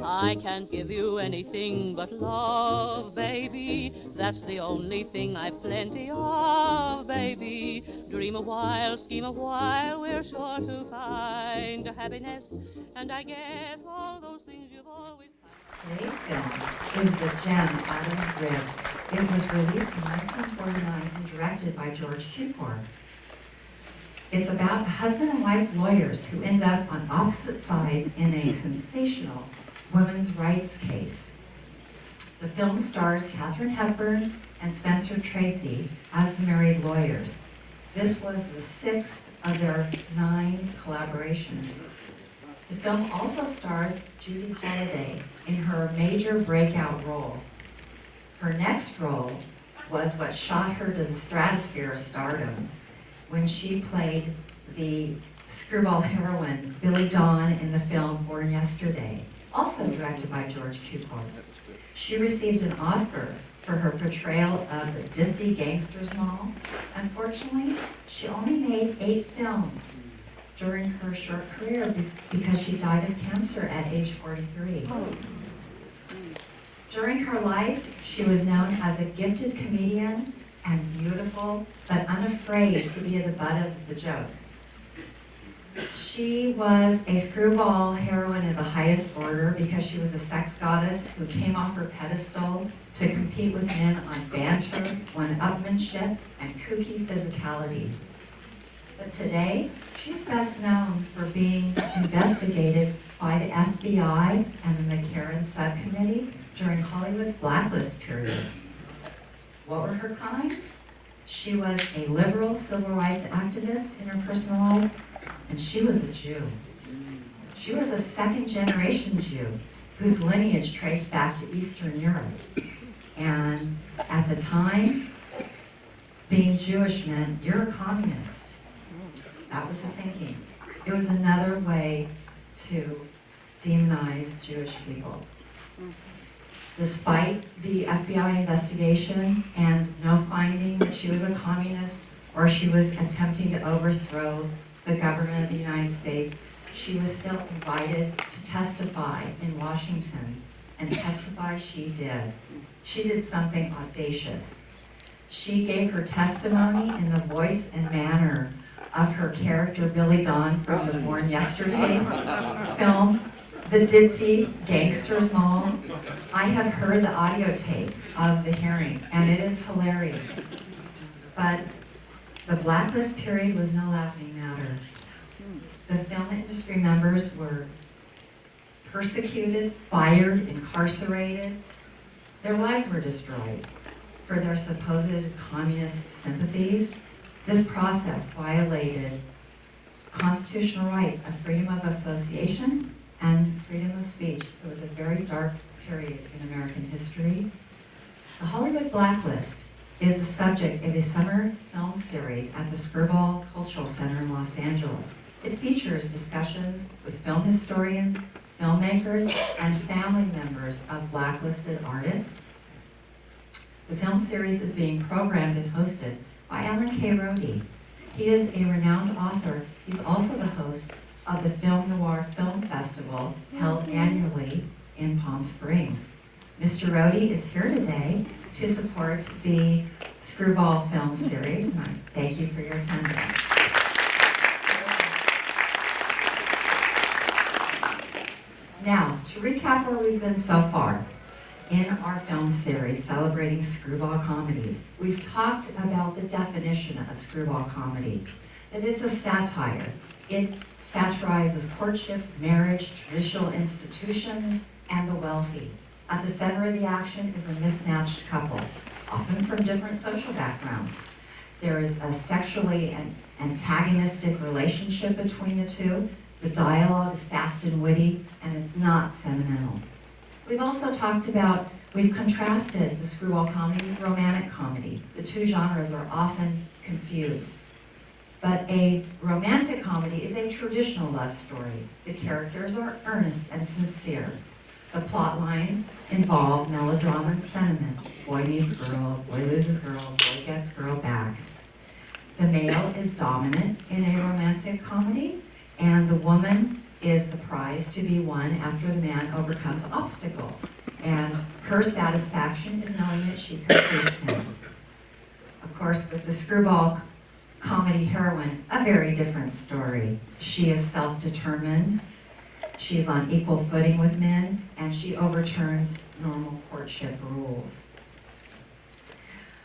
I can't give you anything but love, baby. That's the only thing I've plenty of, baby. Dream a while, scheme a while, we're sure to find happiness. And I guess all those things you've always... Today's film is the gem out of sRib. It was released in 1949 and directed by George Cukor. It's about husband and wife lawyers who end up on opposite sides in a sensational women's rights case. The film stars Katherine Hepburn and Spencer Tracy as the married lawyers. This was the 6th of their 9 collaborations. The film also stars Judy Holliday in her major breakout role. Her next role was what shot her to the stratosphere of stardom when she played the screwball heroine Billy Dawn in the film Born Yesterday, also directed by George Cukor. She received an Oscar for her portrayal of the ditzy gangster's mall. Unfortunately, she only made 8 films during her short career because she died of cancer at age 43. During her life, she was known as a gifted comedian and beautiful, but unafraid to be the butt of the joke. She was a screwball heroine of the highest order because she was a sex goddess who came off her pedestal to compete with men on banter, one-upmanship, and kooky physicality. But today, she's best known for being investigated by the FBI and the McCarran subcommittee during Hollywood's Blacklist period. What were her crimes? She was a liberal civil rights activist in her personal life, and she was a Jew. She was a second-generation Jew whose lineage traced back to Eastern Europe. And at the time, being Jewish meant you're a communist. That was the thinking. It was another way to demonize Jewish people. Despite the FBI investigation and no finding that she was a communist or she was attempting to overthrow the government of the United States, she was still invited to testify in Washington, and testify she did. She did something audacious. She gave her testimony in the voice and manner of her character Billy Dawn from the Born Yesterday film, the ditzy gangster's mall. I have heard the audio tape of the hearing, and it is hilarious. But the Blacklist period was no laughing matter. The film industry members were persecuted, fired, incarcerated. Their lives were destroyed for their supposed communist sympathies. This process violated constitutional rights of freedom of association and freedom of speech. It was a very dark period in American history. The Hollywood Blacklist is the subject of a summer film series at the Screwball Cultural Center in Los Angeles. It features discussions with film historians, filmmakers, and family members of blacklisted artists. The film series is being programmed and hosted by Alan K. Rhodey. He is a renowned author. He's also the host of the Film Noir Film Festival held annually in Palm Springs. Mr. Rhodey is here today to support the Screwball film series, and I thank you for your attendance. Now, to recap where we've been so far in our film series celebrating screwball comedies, we've talked about the definition of screwball comedy, that it's a satire. It satirizes courtship, marriage, traditional institutions, and the wealthy. At the center of the action is a mismatched couple, often from different social backgrounds. There is a sexually antagonistic relationship between the two. The dialogue is fast and witty, and it's not sentimental. We've also talked about, we've contrasted the screwball comedy with romantic comedy. The two genres are often confused. But a romantic comedy is a traditional love story. The characters are earnest and sincere. The plot lines involve melodrama and sentiment. Boy meets girl, boy loses girl, boy gets girl back. The male is dominant in a romantic comedy, and the woman is the prize to be won after the man overcomes obstacles. And her satisfaction is knowing that she completes him. Of course, with the screwball comedy heroine, a very different story. She is self-determined, she is on equal footing with men, and she overturns normal courtship rules.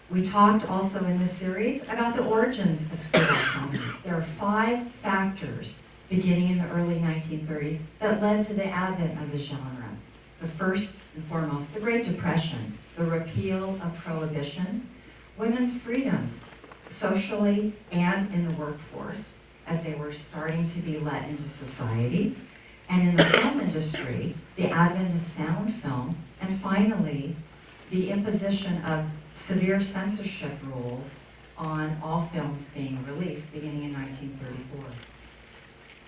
We talked also in this series about the origins of screwball comedy. There are 5 factors beginning in the early 1930s that led to the advent of the genre. The first and foremost, the Great Depression, the repeal of prohibition, women's freedoms, socially and in the workforce, as they were starting to be let into society, and in the film industry, the advent of sound film, and finally, the imposition of severe censorship rules on all films being released beginning in 1934.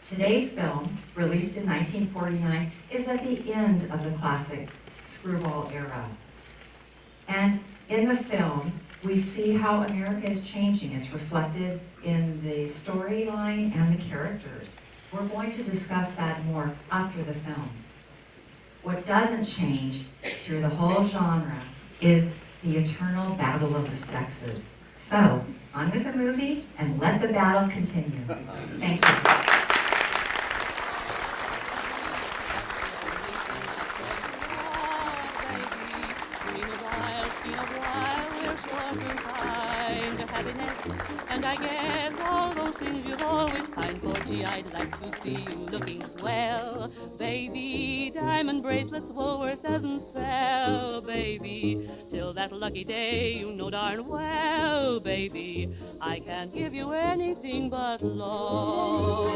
Today's film, released in 1949, is at the end of the classic screwball era. And in the film, we see how America is changing. It's reflected in the storyline and the characters. We're going to discuss that more after the film. What doesn't change through the whole genre is the eternal battle of the sexes. So, on with the movie and let the battle continue. Thank you. And I guess all those things you've always pined for. Gee, I'd like to see you looking swell. Baby, diamond bracelets Woolworth doesn't sell. Baby, till that lucky day you know darn well. Baby, I can't give you anything but love.